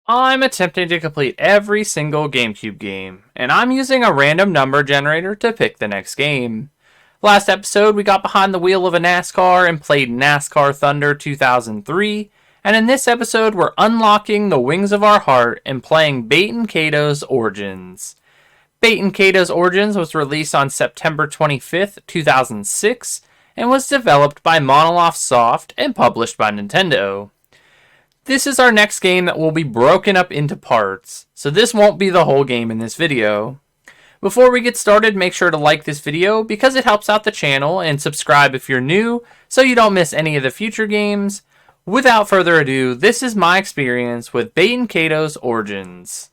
I'm attempting to complete every single GameCube game, and I'm using a random number generator to pick the next game. Last episode, we got behind the wheel of a NASCAR and played NASCAR Thunder 2003, and in this episode, we're unlocking the Wings of Our Heart and playing Baten Kaitos Origins. Baten Kaitos Origins was released on September 25th, 2006, and was developed by Monolith Soft and published by Nintendo. This is our next game that will be broken up into parts, so this won't be the whole game in this video. Before we get started, make sure to like this video because it helps out the channel, and subscribe if you're new so you don't miss any of the future games. Without further ado, this is my experience with Baten Kaitos Origins.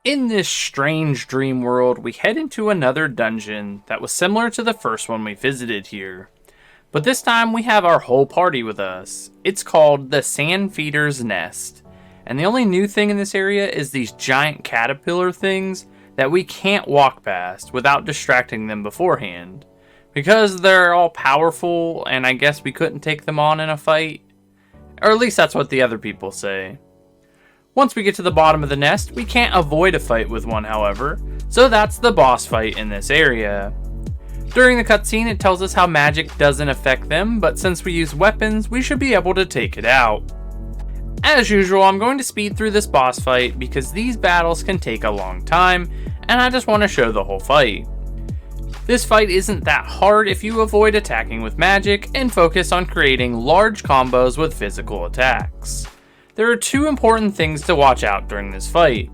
In this strange dream world, we head into another dungeon that was similar to the first one we visited here. But this time we have our whole party with us. It's called the Sandfeeder's Nest. And the only new thing in this area is these giant caterpillar things that we can't walk past without distracting them beforehand. Because they're all powerful and I guess we couldn't take them on in a fight. Or at least that's what the other people say. Once we get to the bottom of the nest, we can't avoid a fight with one, however. So that's the boss fight in this area. During the cutscene, it tells us how magic doesn't affect them, but since we use weapons, we should be able to take it out. As usual, I'm going to speed through this boss fight because these battles can take a long time, and I just want to show the whole fight. This fight isn't that hard if you avoid attacking with magic and focus on creating large combos with physical attacks. There are two important things to watch out during this fight.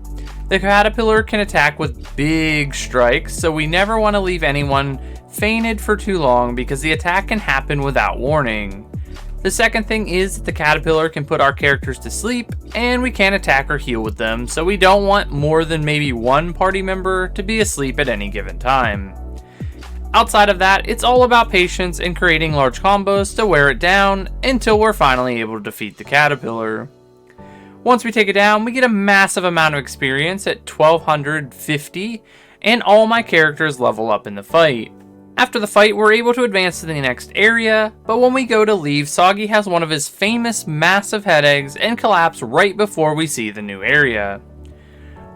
The caterpillar can attack with big strikes, so we never want to leave anyone fainted for too long because the attack can happen without warning. The second thing is that the caterpillar can put our characters to sleep and we can't attack or heal with them, so we don't want more than maybe one party member to be asleep at any given time. Outside of that, it's all about patience and creating large combos to wear it down until we're finally able to defeat the caterpillar. Once we take it down, we get a massive amount of experience at 1250 and all my characters level up in the fight. After the fight, we're able to advance to the next area, but when we go to leave, Soggy has one of his famous massive head eggs and collapse right before we see the new area.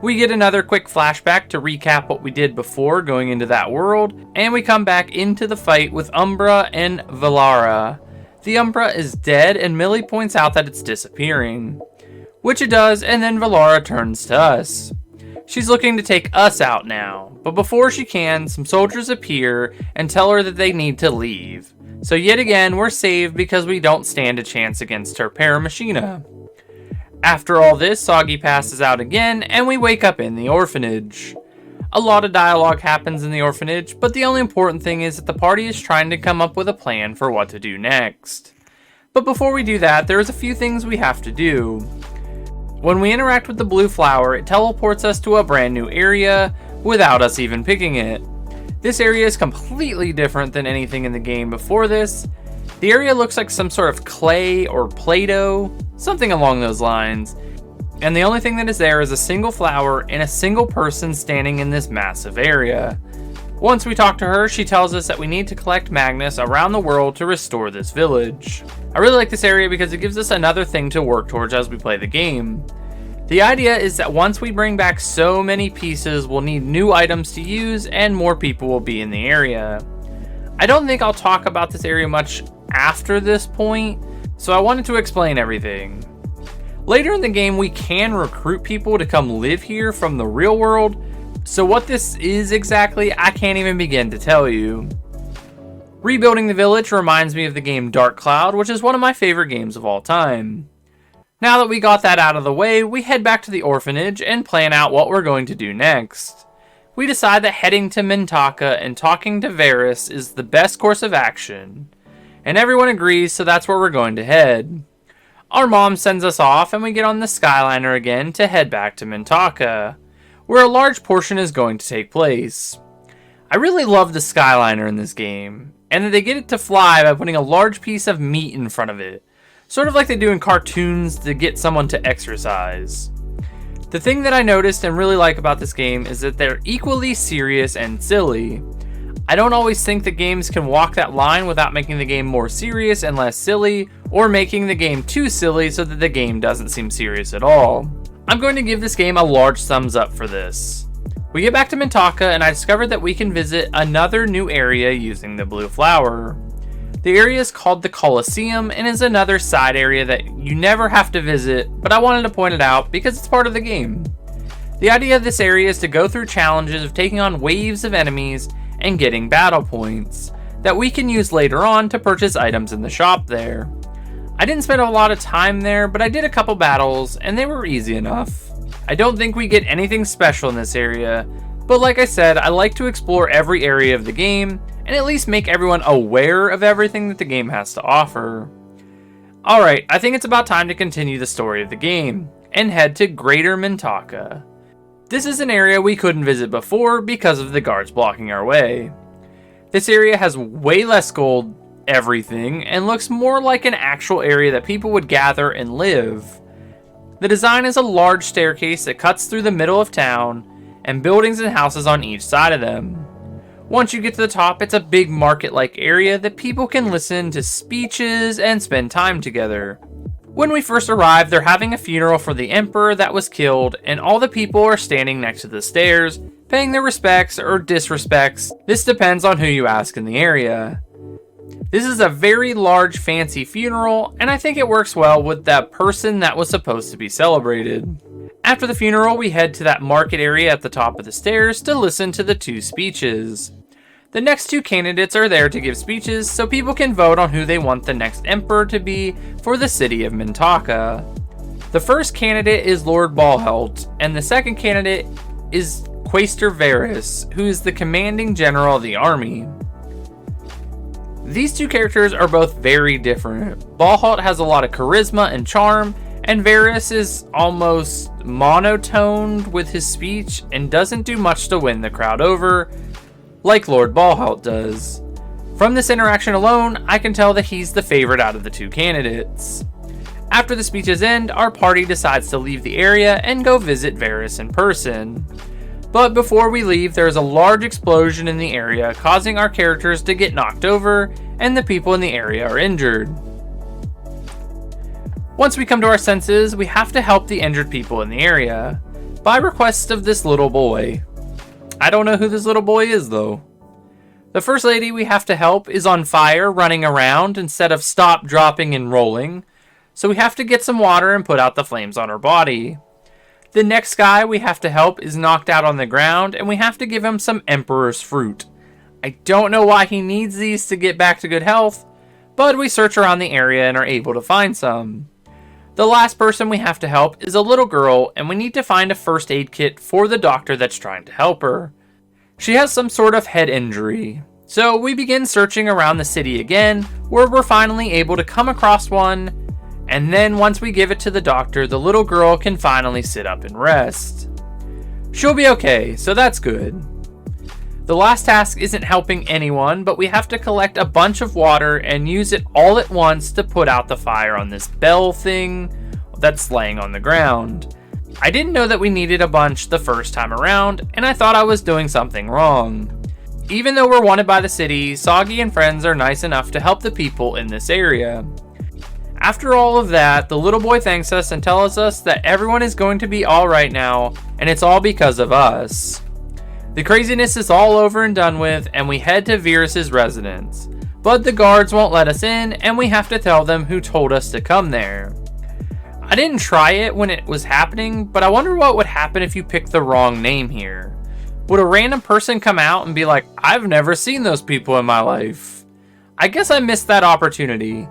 We get another quick flashback to recap what we did before going into that world, and we come back into the fight with Umbra and Valara. The Umbra is dead and Millie points out that it's disappearing, which it does, and then Valara turns to us. She's looking to take us out now, but before she can, some soldiers appear and tell her that they need to leave. So yet again, we're saved because we don't stand a chance against her Paramachina. After all this, Soggy passes out again, and we wake up in the orphanage. A lot of dialogue happens in the orphanage, but the only important thing is that the party is trying to come up with a plan for what to do next. But before we do that, there's a few things we have to do. When we interact with the blue flower, it teleports us to a brand new area without us even picking it. This area is completely different than anything in the game before this. The area looks like some sort of clay or Play-Doh, something along those lines. And the only thing that is there is a single flower and a single person standing in this massive area. Once we talk to her, she tells us that we need to collect Magnus around the world to restore this village. I really like this area because it gives us another thing to work towards as we play the game. The idea is that once we bring back so many pieces, we'll need new items to use and more people will be in the area. I don't think I'll talk about this area much after this point, so I wanted to explain everything. Later in the game, we can recruit people to come live here from the real world, so what this is exactly, I can't even begin to tell you. Rebuilding the village reminds me of the game Dark Cloud, which is one of my favorite games of all time. Now that we got that out of the way, we head back to the orphanage and plan out what we're going to do next. We decide that heading to Mintaka and talking to Varys is the best course of action. And everyone agrees, so that's where we're going to head. Our mom sends us off and we get on the Skyliner again to head back to Mintaka, where a large portion is going to take place. I really love the Skyliner in this game, and that they get it to fly by putting a large piece of meat in front of it, sort of like they do in cartoons to get someone to exercise. The thing that I noticed and really like about this game is that they're equally serious and silly. I don't always think that games can walk that line without making the game more serious and less silly, or making the game too silly so that the game doesn't seem serious at all. I'm going to give this game a large thumbs up for this. We get back to Mintaka and I discovered that we can visit another new area using the blue flower. The area is called the Colosseum and is another side area that you never have to visit, but I wanted to point it out because it's part of the game. The idea of this area is to go through challenges of taking on waves of enemies and getting battle points that we can use later on to purchase items in the shop there. I didn't spend a lot of time there, but I did a couple battles and they were easy enough. I don't think we get anything special in this area, but like I said, I like to explore every area of the game and at least make everyone aware of everything that the game has to offer. Alright, I think it's about time to continue the story of the game and head to Greater Mintaka. This is an area we couldn't visit before because of the guards blocking our way. This area has way less gold everything and looks more like an actual area that people would gather and live. The design is a large staircase that cuts through the middle of town and buildings and houses on each side of them. Once you get to the top, it's a big market-like area that people can listen to speeches and spend time together. When we first arrive, they're having a funeral for the emperor that was killed, and all the people are standing next to the stairs, paying their respects or disrespects. This depends on who you ask in the area. This is a very large, fancy funeral, and I think it works well with that person that was supposed to be celebrated. After the funeral, we head to that market area at the top of the stairs to listen to the 2 speeches. The next 2 candidates are there to give speeches so people can vote on who they want the next emperor to be for the city of Mintaka. The first candidate is Lord Balhelt, and the second candidate is Quaestor Varus, who is the commanding general of the army. These 2 characters are both very different. Balhelt has a lot of charisma and charm, and Varus is almost monotoned with his speech and doesn't do much to win the crowd over, like Lord Balhelt does. From this interaction alone, I can tell that he's the favorite out of the 2 candidates. After the speeches end, our party decides to leave the area and go visit Varus in person. But before we leave, there is a large explosion in the area, causing our characters to get knocked over, and the people in the area are injured. Once we come to our senses, we have to help the injured people in the area, by request of this little boy. I don't know who this little boy is though. The first lady we have to help is on fire, running around instead of stop, dropping, and rolling, so we have to get some water and put out the flames on her body. The next guy we have to help is knocked out on the ground, and we have to give him some Emperor's Fruit. I don't know why he needs these to get back to good health, but we search around the area and are able to find some. The last person we have to help is a little girl, and we need to find a first aid kit for the doctor that's trying to help her. She has some sort of head injury. So we begin searching around the city again, where we're finally able to come across one, and then once we give it to the doctor, the little girl can finally sit up and rest. She'll be okay, so that's good. The last task isn't helping anyone, but we have to collect a bunch of water and use it all at once to put out the fire on this bell thing that's laying on the ground. I didn't know that we needed a bunch the first time around, and I thought I was doing something wrong. Even though we're wanted by the city, Soggy and friends are nice enough to help the people in this area. After all of that, the little boy thanks us and tells us that everyone is going to be alright now, and it's all because of us. The craziness is all over and done with, and we head to Virus's residence. But the guards won't let us in, and we have to tell them who told us to come there. I didn't try it when it was happening, but I wonder what would happen if you picked the wrong name here. Would a random person come out and be like, I've never seen those people in my life? I guess I missed that opportunity.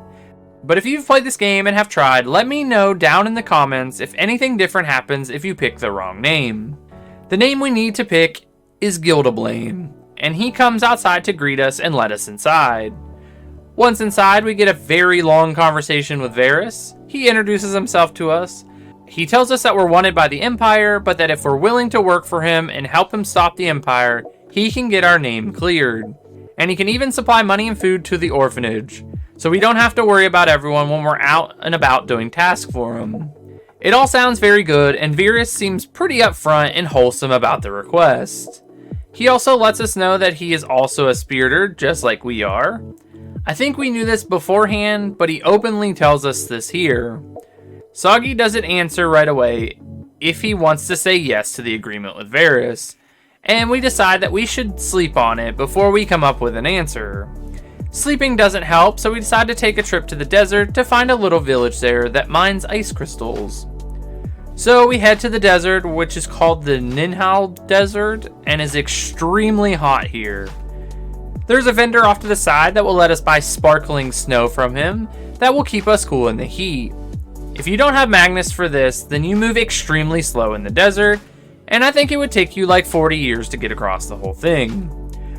But if you've played this game and have tried, let me know down in the comments if anything different happens if you pick the wrong name. The name we need to pick is Gildablaine, and he comes outside to greet us and let us inside. Once inside, we get a very long conversation with Varus. He introduces himself to us. He tells us that we're wanted by the Empire, but that if we're willing to work for him and help him stop the Empire, he can get our name cleared. And he can even supply money and food to the orphanage, so we don't have to worry about everyone when we're out and about doing tasks for him. It all sounds very good, and Varus seems pretty upfront and wholesome about the request. He also lets us know that he is also a spiritor, just like we are. I think we knew this beforehand, but he openly tells us this here. Soggy doesn't answer right away, if he wants to say yes to the agreement with Varys, and we decide that we should sleep on it before we come up with an answer. Sleeping doesn't help, so we decide to take a trip to the desert to find a little village there that mines ice crystals. So we head to the desert, which is called the Ninhal Desert, and is extremely hot here. There's a vendor off to the side that will let us buy sparkling snow from him that will keep us cool in the heat. If you don't have Magnus for this, then you move extremely slow in the desert, and I think it would take you like 40 years to get across the whole thing.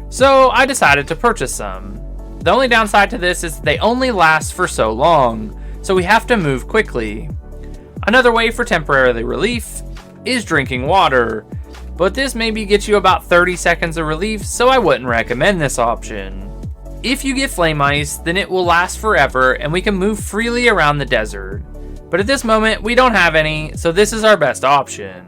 So I decided to purchase some. The only downside to this is they only last for so long, so we have to move quickly. Another way for temporary relief is drinking water, but this maybe gets you about 30 seconds of relief, so I wouldn't recommend this option. If you get flame ice, then it will last forever and we can move freely around the desert. But at this moment, we don't have any, so this is our best option.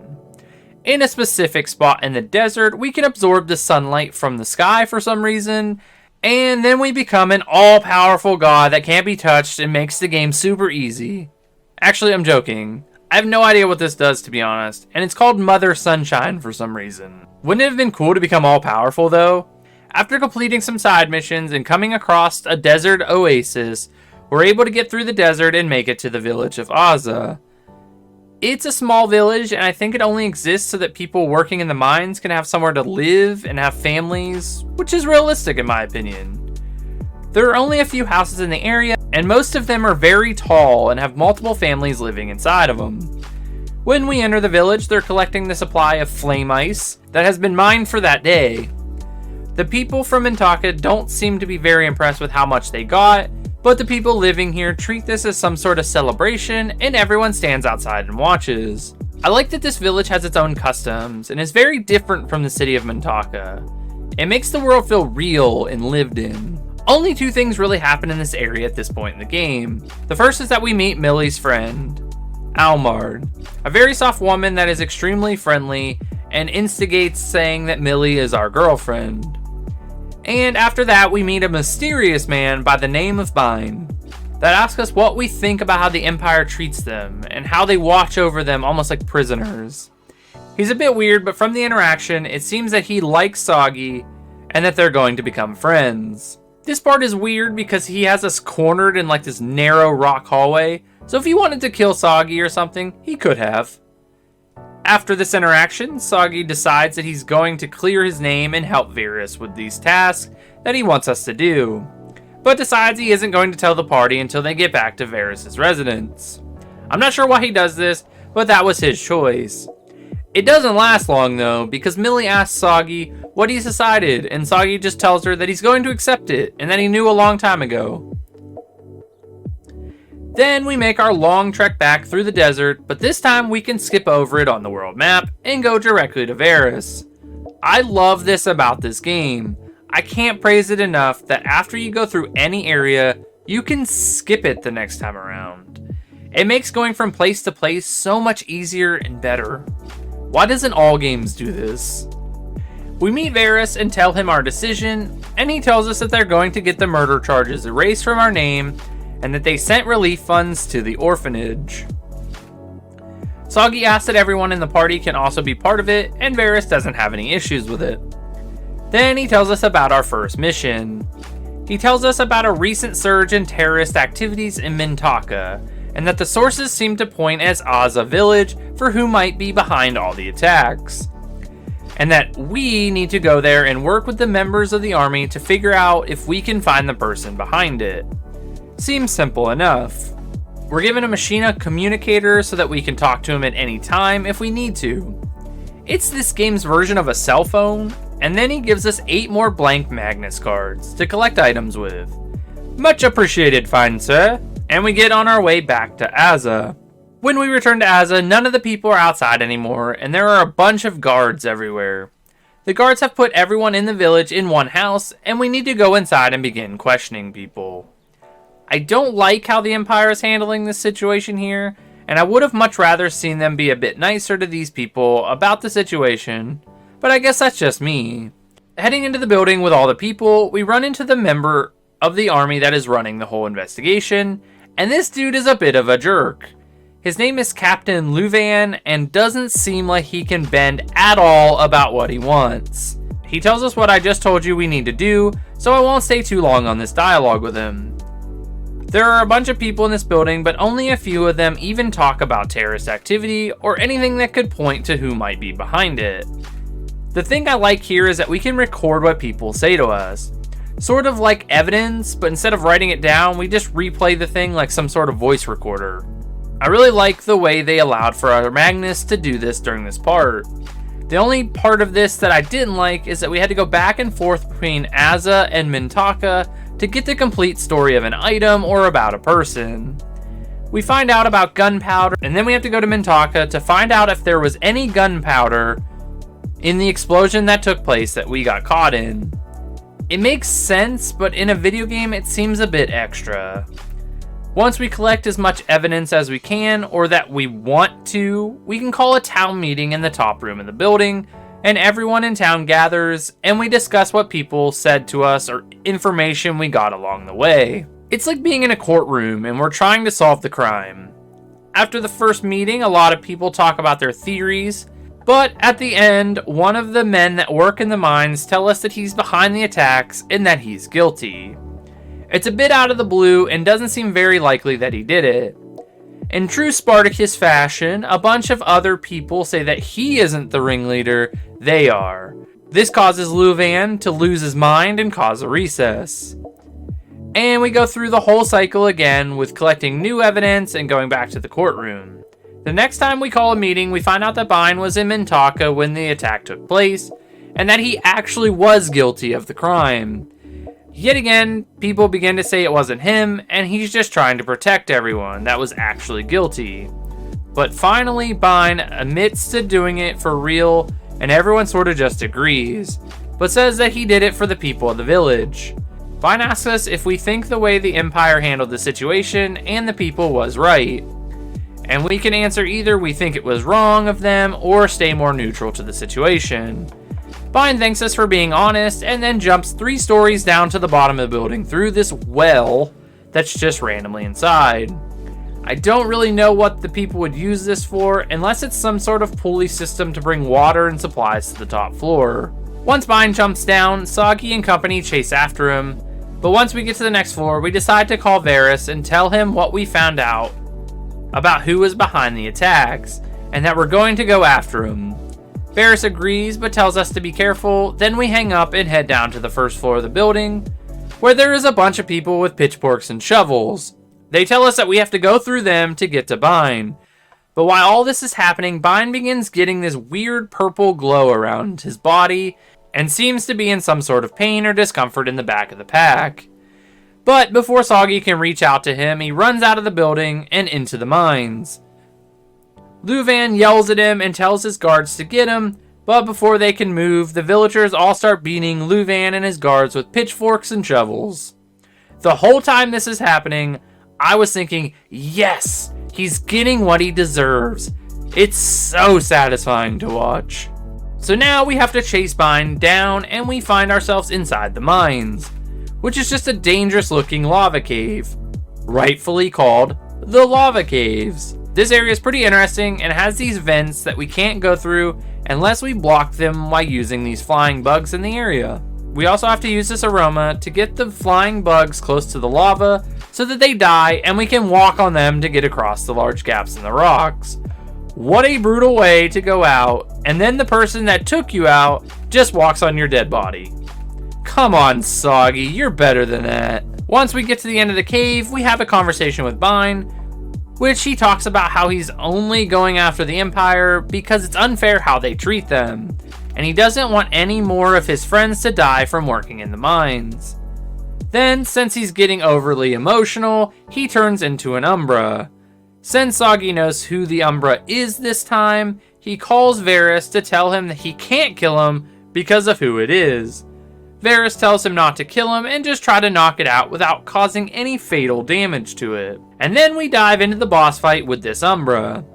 In a specific spot in the desert, we can absorb the sunlight from the sky for some reason, and then we become an all-powerful god that can't be touched and makes the game super easy. Actually, I'm joking. I have no idea what this does, to be honest, and it's called Mother Sunshine for some reason. Wouldn't it have been cool to become all-powerful, though? After completing some side missions and coming across a desert oasis, we're able to get through the desert and make it to the village of Aza. It's a small village, and I think it only exists so that people working in the mines can have somewhere to live and have families, which is realistic in my opinion. There are only a few houses in the area, and most of them are very tall and have multiple families living inside of them. When we enter the village, they're collecting the supply of flame ice that has been mined for that day. The people from Mintaka don't seem to be very impressed with how much they got, but the people living here treat this as some sort of celebration, and everyone stands outside and watches. I like that this village has its own customs and is very different from the city of Mintaka. It makes the world feel real and lived in. Only two things really happen in this area at this point in the game. The first is that we meet Millie's friend, Almard, a very soft woman that is extremely friendly and instigates saying that Millie is our girlfriend. And after that, we meet a mysterious man by the name of Bine that asks us what we think about how the Empire treats them and how they watch over them almost like prisoners. He's a bit weird, but from the interaction, it seems that he likes Soggy and that they're going to become friends. This part is weird because he has us cornered in like this narrow rock hallway, so if he wanted to kill Soggy or something, he could have. After this interaction, Soggy decides that he's going to clear his name and help Varys with these tasks that he wants us to do, but decides he isn't going to tell the party until they get back to Varys' residence. I'm not sure why he does this, but that was his choice. It doesn't last long though, because Millie asks Soggy what he's decided, and Soggy just tells her that he's going to accept it, and that he knew a long time ago. Then we make our long trek back through the desert, but this time we can skip over it on the world map and go directly to Varys. I love this about this game. I can't praise it enough that after you go through any area, you can skip it the next time around. It makes going from place to place so much easier and better. Why doesn't all games do this? We meet Varys and tell him our decision, and he tells us that they're going to get the murder charges erased from our name, and that they sent relief funds to the orphanage. Soggy asks that everyone in the party can also be part of it, and Varys doesn't have any issues with it. Then he tells us about our first mission. He tells us about a recent surge in terrorist activities in Mintaka, and that the sources seem to point as Aza village for who might be behind all the attacks. And that we need to go there and work with the members of the army to figure out if we can find the person behind it. Seems simple enough. We're given a Machina communicator so that we can talk to him at any time if we need to. It's this game's version of a cell phone, and then he gives us 8 more blank Magnus cards to collect items with. Much appreciated, fine sir. And we get on our way back to Aza. When we return to Aza, none of the people are outside anymore, and there are a bunch of guards everywhere. The guards have put everyone in the village in one house, and we need to go inside and begin questioning people. I don't like how the Empire is handling this situation here, and I would have much rather seen them be a bit nicer to these people about the situation, but I guess that's just me. Heading into the building with all the people, we run into the member of the army that is running the whole investigation, and this dude is a bit of a jerk. His name is Captain Luvan and doesn't seem like he can bend at all about what he wants. He tells us what I just told you we need to do, so I won't stay too long on this dialogue with him. There are a bunch of people in this building, but only a few of them even talk about terrorist activity or anything that could point to who might be behind it. The thing I like here is that we can record what people say to us. Sort of like evidence, but instead of writing it down, we just replay the thing like some sort of voice recorder. I really like the way they allowed for our Magnus to do this during this part. The only part of this that I didn't like is that we had to go back and forth between Aza and Mintaka to get the complete story of an item or about a person. We find out about gunpowder, and then we have to go to Mintaka to find out if there was any gunpowder in the explosion that took place that we got caught in. It makes sense, but in a video game it seems a bit extra. Once we collect as much evidence as we can, or that we want to, we can call a town meeting in the top room of the building, and everyone in town gathers, and we discuss what people said to us or information we got along the way. It's like being in a courtroom, and we're trying to solve the crime. After the first meeting, a lot of people talk about their theories, but at the end, one of the men that work in the mines tell us that he's behind the attacks and that he's guilty. It's a bit out of the blue and doesn't seem very likely that he did it. In true Spartacus fashion, a bunch of other people say that he isn't the ringleader, they are. This causes Luvan to lose his mind and cause a recess. And we go through the whole cycle again with collecting new evidence and going back to the courtroom. The next time we call a meeting, we find out that Baten was in Mintaka when the attack took place, and that he actually was guilty of the crime. Yet again, people begin to say it wasn't him, and he's just trying to protect everyone that was actually guilty. But finally, Baten admits to doing it for real, and everyone sort of just agrees, but says that he did it for the people of the village. Baten asks us if we think the way the Empire handled the situation and the people was right. And we can answer either we think it was wrong of them, or stay more neutral to the situation. Baten thanks us for being honest, and then jumps 3 stories down to the bottom of the building through this well that's just randomly inside. I don't really know what the people would use this for, unless it's some sort of pulley system to bring water and supplies to the top floor. Once Baten jumps down, Sagi and company chase after him, but once we get to the next floor, we decide to call Varys and tell him what we found out about who was behind the attacks, and that we're going to go after him. Varys agrees, but tells us to be careful. Then we hang up and head down to the first floor of the building, where there is a bunch of people with pitchforks and shovels. They tell us that we have to go through them to get to Baten. But while all this is happening, Baten begins getting this weird purple glow around his body, and seems to be in some sort of pain or discomfort in the back of the pack. But before Sagi can reach out to him, he runs out of the building and into the mines. Luvan yells at him and tells his guards to get him, but before they can move, the villagers all start beating Luvan and his guards with pitchforks and shovels. The whole time this is happening, I was thinking, yes, he's getting what he deserves. It's so satisfying to watch. So now we have to chase Baten down, and we find ourselves inside the mines, which is just a dangerous looking lava cave, rightfully called the Lava Caves. This area is pretty interesting and has these vents that we can't go through unless we block them while using these flying bugs in the area. We also have to use this aroma to get the flying bugs close to the lava so that they die and we can walk on them to get across the large gaps in the rocks. What a brutal way to go out, and then the person that took you out just walks on your dead body. Come on, Sagi, you're better than that. Once we get to the end of the cave, we have a conversation with Baten, which he talks about how he's only going after the Empire because it's unfair how they treat them, and he doesn't want any more of his friends to die from working in the mines. Then, since he's getting overly emotional, he turns into an Umbra. Since Sagi knows who the Umbra is this time, he calls Varys to tell him that he can't kill him because of who it is. Varys tells him not to kill him and just try to knock it out without causing any fatal damage to it. And then we dive into the boss fight with this Umbra.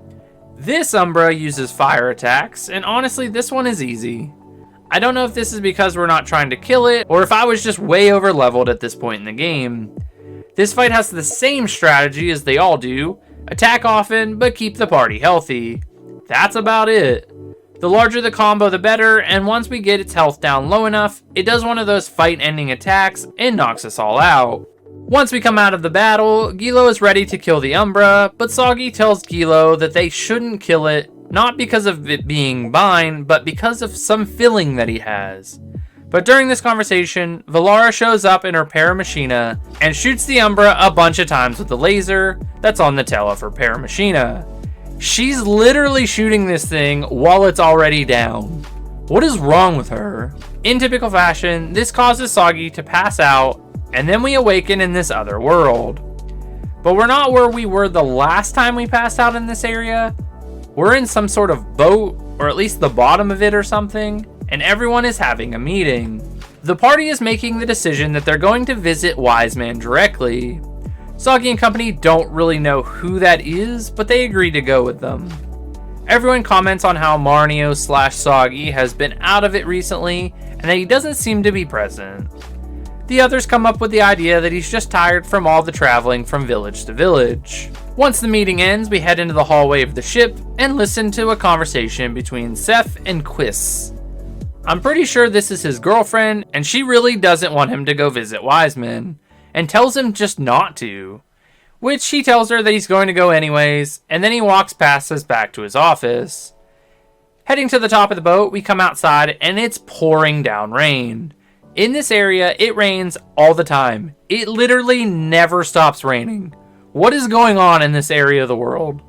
This Umbra uses fire attacks, and honestly this one is easy. I don't know if this is because we're not trying to kill it, or if I was just way over leveled at this point in the game. This fight has the same strategy as they all do, Attack often, but keep the party healthy. That's about it. The larger the combo, the better, and once we get its health down low enough, it does one of those fight-ending attacks and knocks us all out. Once we come out of the battle, Gilo is ready to kill the Umbra, but Soggy tells Gilo that they shouldn't kill it, not because of it being mine, but because of some feeling that he has. But during this conversation, Valara shows up in her Paramachina and shoots the Umbra a bunch of times with the laser that's on the tail of her Paramachina. She's literally shooting this thing while it's already down. What is wrong with her? In typical fashion, this causes Soggy to pass out, and then we awaken in this other world. But we're not where we were the last time we passed out in this area. We're in some sort of boat, or at least the bottom of it or something, and everyone is having a meeting. The party is making the decision that they're going to visit Wise Man directly. Soggy and company don't really know who that is, but they agree to go with them. Everyone comments on how Marnio/Soggy has been out of it recently, and that he doesn't seem to be present. The others come up with the idea that he's just tired from all the traveling from village to village. Once the meeting ends, we head into the hallway of the ship and listen to a conversation between Seth and Quiss. I'm pretty sure this is his girlfriend, and she really doesn't want him to go visit Wiseman, and tells him just not to, which he tells her that he's going to go anyways, and then he walks past us back to his office. Heading to the top of the boat, we come outside, and it's pouring down rain. In this area, it rains all the time. It literally never stops raining. What is going on in this area of the world?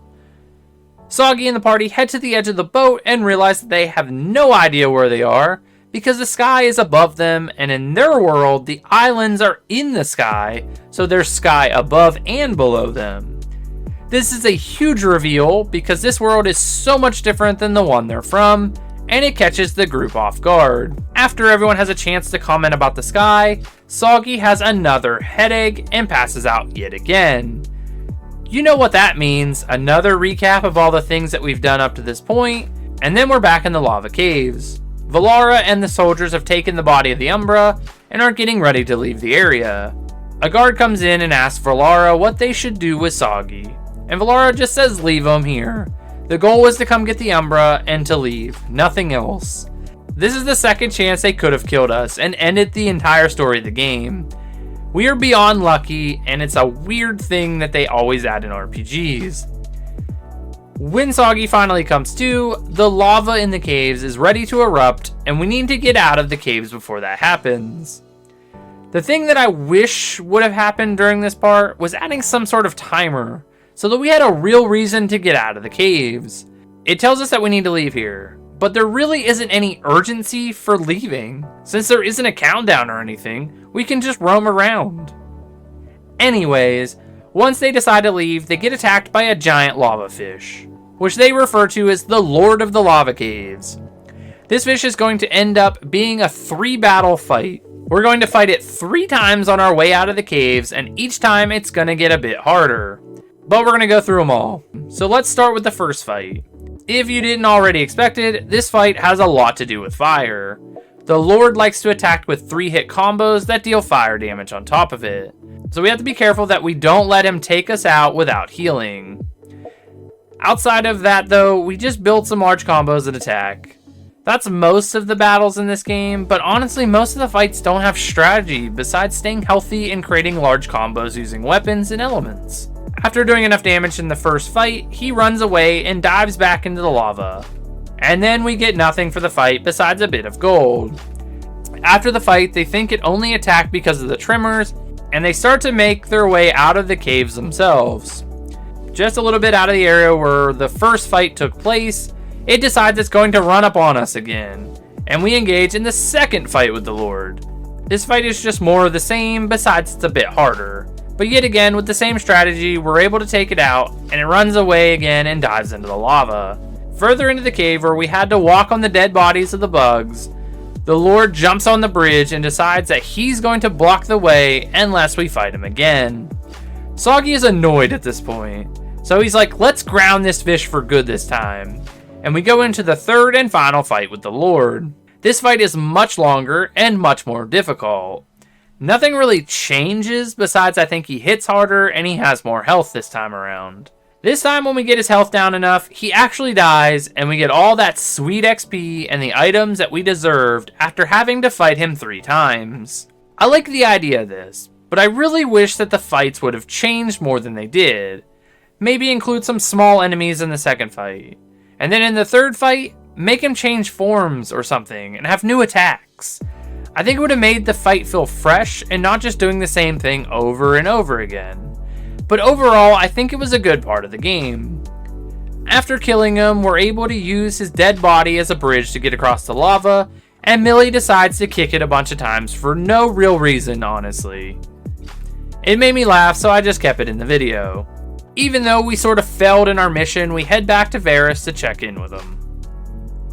Soggy and the party head to the edge of the boat and realize that they have no idea where they are because the sky is above them, and in their world, the islands are in the sky, so there's sky above and below them. This is a huge reveal because this world is so much different than the one they're from, and it catches the group off guard. After everyone has a chance to comment about the sky, Soggy has another headache and passes out yet again. You know what that means, another recap of all the things that we've done up to this point, and then we're back in the lava caves. Valara and the soldiers have taken the body of the Umbra and are getting ready to leave the area. A guard comes in and asks Valara what they should do with Soggy, and Valara just says leave him here. The goal was to come get the Umbra and to leave, nothing else. This is the second chance they could have killed us and ended the entire story of the game. We are beyond lucky, and it's a weird thing that they always add in RPGs. When Soggy finally comes to, the lava in the caves is ready to erupt, and we need to get out of the caves before that happens. The thing that I wish would have happened during this part was adding some sort of timer, so that we had a real reason to get out of the caves. It tells us that we need to leave here, but there really isn't any urgency for leaving. Since there isn't a countdown or anything, we can just roam around. Anyways, once they decide to leave, they get attacked by a giant lava fish, which they refer to as the Lord of the Lava Caves. This fish is going to end up being a 3-battle fight. We're going to fight it 3 times on our way out of the caves, and each time it's going to get a bit harder. But we're going to go through them all. So let's start with the first fight. If you didn't already expect it, this fight has a lot to do with fire. The Lord likes to attack with 3-hit combos that deal fire damage on top of it. So we have to be careful that we don't let him take us out without healing. Outside of that though, we just build some large combos and attack. That's most of the battles in this game, but honestly most of the fights don't have strategy besides staying healthy and creating large combos using weapons and elements. After doing enough damage in the first fight, he runs away and dives back into the lava. And then we get nothing for the fight besides a bit of gold. After the fight, they think it only attacked because of the tremors, and they start to make their way out of the caves themselves. Just a little bit out of the area where the first fight took place, it decides it's going to run up on us again, and we engage in the second fight with the Lord. This fight is just more of the same, besides it's a bit harder. But yet again, with the same strategy, we're able to take it out, and it runs away again and dives into the lava. Further into the cave where we had to walk on the dead bodies of the bugs, the Lord jumps on the bridge and decides that he's going to block the way unless we fight him again. Soggy is annoyed at this point, so he's like, let's ground this fish for good this time. And we go into the third and final fight with the Lord. This fight is much longer and much more difficult. Nothing really changes besides I think he hits harder and he has more health this time around. This time when we get his health down enough, he actually dies and we get all that sweet XP and the items that we deserved after having to fight him 3 times. I like the idea of this, but I really wish that the fights would have changed more than they did. Maybe include some small enemies in the second fight. And then in the third fight, make him change forms or something and have new attacks. I think it would have made the fight feel fresh and not just doing the same thing over and over again. But overall, I think it was a good part of the game. After killing him, we're able to use his dead body as a bridge to get across the lava, and Millie decides to kick it a bunch of times for no real reason, honestly. It made me laugh, so I just kept it in the video. Even though we sort of failed in our mission, we head back to Varus to check in with him.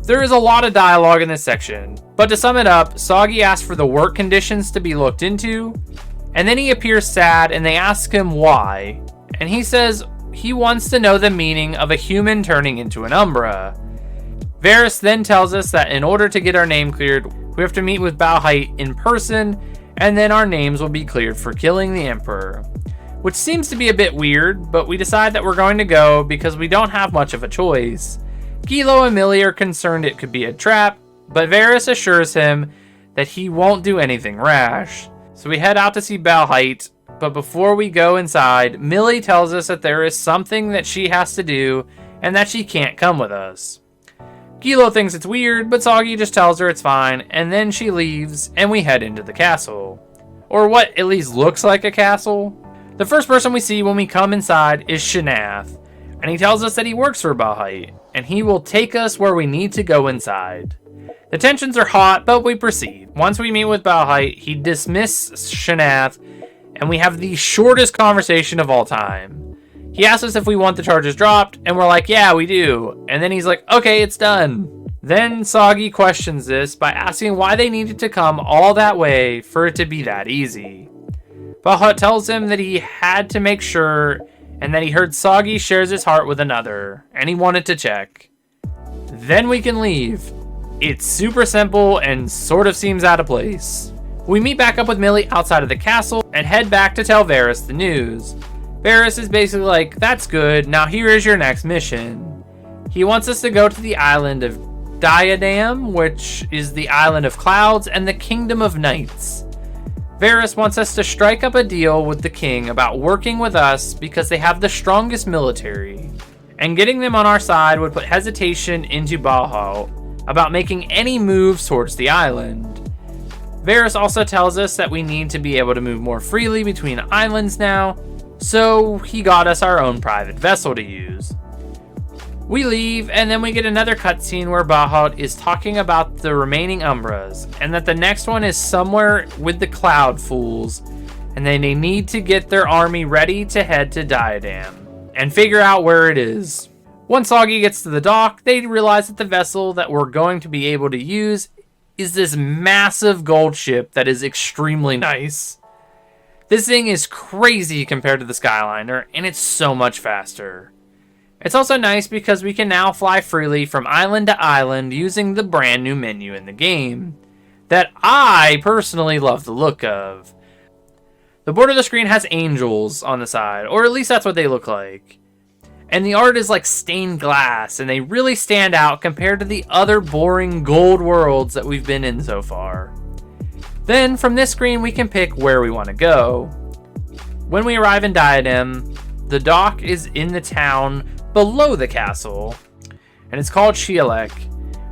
There is a lot of dialogue in this section, but to sum it up, Soggy asks for the work conditions to be looked into, and then he appears sad and they ask him why, and he says he wants to know the meaning of a human turning into an Umbra. Varus then tells us that in order to get our name cleared, we have to meet with Baten in person, and then our names will be cleared for killing the Emperor. Which seems to be a bit weird, but we decide that we're going to go because we don't have much of a choice. Gilo and Millie are concerned it could be a trap, but Varus assures him that he won't do anything rash. So we head out to see Baten, but before we go inside, Millie tells us that there is something that she has to do and that she can't come with us. Gilo thinks it's weird, but Soggy just tells her it's fine, and then she leaves and we head into the castle. Or what at least looks like a castle. The first person we see when we come inside is Shanath, and he tells us that he works for Baten, and he will take us where we need to go inside. The tensions are hot, but we proceed. Once we meet with Baten, he dismisses Shanath, and we have the shortest conversation of all time. He asks us if we want the charges dropped, and we're like, yeah, we do. And then he's like, okay, it's done. Then Soggy questions this by asking why they needed to come all that way for it to be that easy. Baten tells him that he had to make sure, and that he heard Soggy shares his heart with another, and he wanted to check. Then we can leave. It's super simple and sort of seems out of place. We meet back up with Millie outside of the castle and head back to tell Varus the news. Varus is basically like, that's good, now here is your next mission. He wants us to go to the island of Diadem, which is the island of clouds and the kingdom of nights. Varus wants us to strike up a deal with the king about working with us because they have the strongest military. And getting them on our side would put hesitation into Baten about making any moves towards the island. Varus also tells us that we need to be able to move more freely between islands now, so he got us our own private vessel to use. We leave, and then we get another cutscene where Baten is talking about the remaining Umbras, and that the next one is somewhere with the Cloud Fools, and then they need to get their army ready to head to Diadem, and figure out where it is. Once Soggy gets to the dock, they realize that the vessel that we're going to be able to use is this massive gold ship that is extremely nice. This thing is crazy compared to the Skyliner, and it's so much faster. It's also nice because we can now fly freely from island to island using the brand new menu in the game, that I personally love the look of. The border of the screen has angels on the side, or at least that's what they look like. And the art is like stained glass, and they really stand out compared to the other boring gold worlds that we've been in so far. Then, from this screen, we can pick where we want to go. When we arrive in Diadem, the dock is in the town below the castle, and it's called Shielek.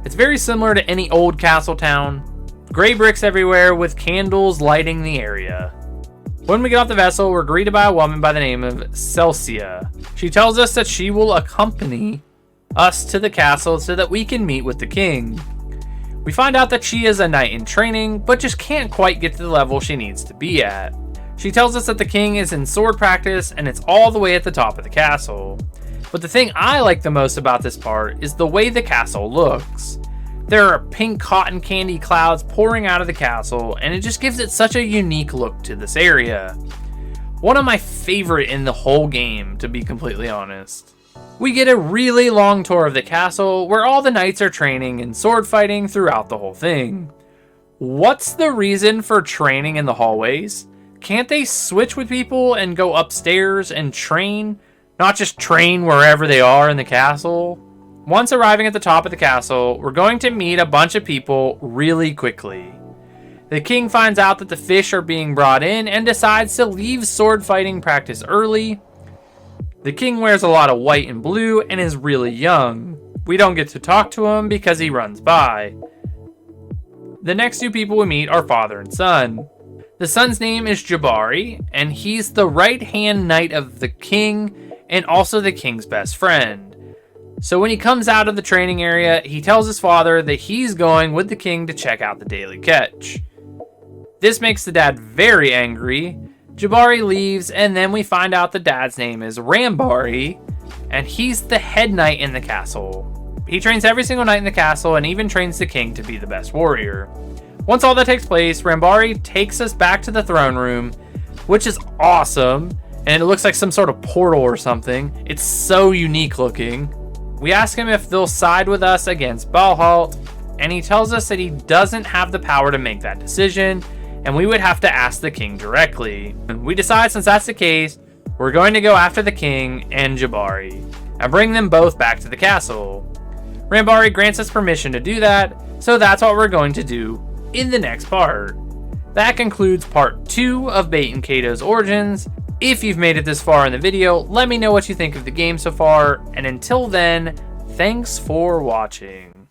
It's very similar to any old castle town. Gray bricks everywhere with candles lighting the area. When we get off the vessel, we're greeted by a woman by the name of Celsia. She tells us that she will accompany us to the castle so that we can meet with the king. We find out that she is a knight in training, but just can't quite get to the level she needs to be at. She tells us that the king is in sword practice and it's all the way at the top of the castle. But the thing I like the most about this part is the way the castle looks. There are pink cotton candy clouds pouring out of the castle, and it just gives it such a unique look to this area. One of my favorite in the whole game, to be completely honest. We get a really long tour of the castle where all the knights are training and sword fighting throughout the whole thing. What's the reason for training in the hallways? Can't they switch with people and go upstairs and train? not just train wherever they are in the castle. Once arriving at the top of the castle, we're going to meet a bunch of people really quickly. The king finds out that the fish are being brought in and decides to leave sword fighting practice early. The king wears a lot of white and blue and is really young. We don't get to talk to him because he runs by. The next two people we meet are father and son. The son's name is Jabari, and he's the right-hand knight of the king and also the king's best friend. So when he comes out of the training area, he tells his father that he's going with the king to check out the daily catch. This makes the dad very angry. Jabari leaves, and then we find out the dad's name is Rambari, and he's the head knight in the castle. He trains every single knight in the castle and even trains the king to be the best warrior. Once all that takes place, Rambari takes us back to the throne room, which is awesome, and it looks like some sort of portal or something. It's so unique looking. We ask him if they'll side with us against Balhalt, and he tells us that he doesn't have the power to make that decision, and we would have to ask the king directly. We decide since that's the case, we're going to go after the king and Jabari, and bring them both back to the castle. Rambari grants us permission to do that, so that's what we're going to do in the next part. That concludes part 2 of Baten Kaitos' Origins. If you've made it this far in the video, let me know what you think of the game so far, and until then, thanks for watching.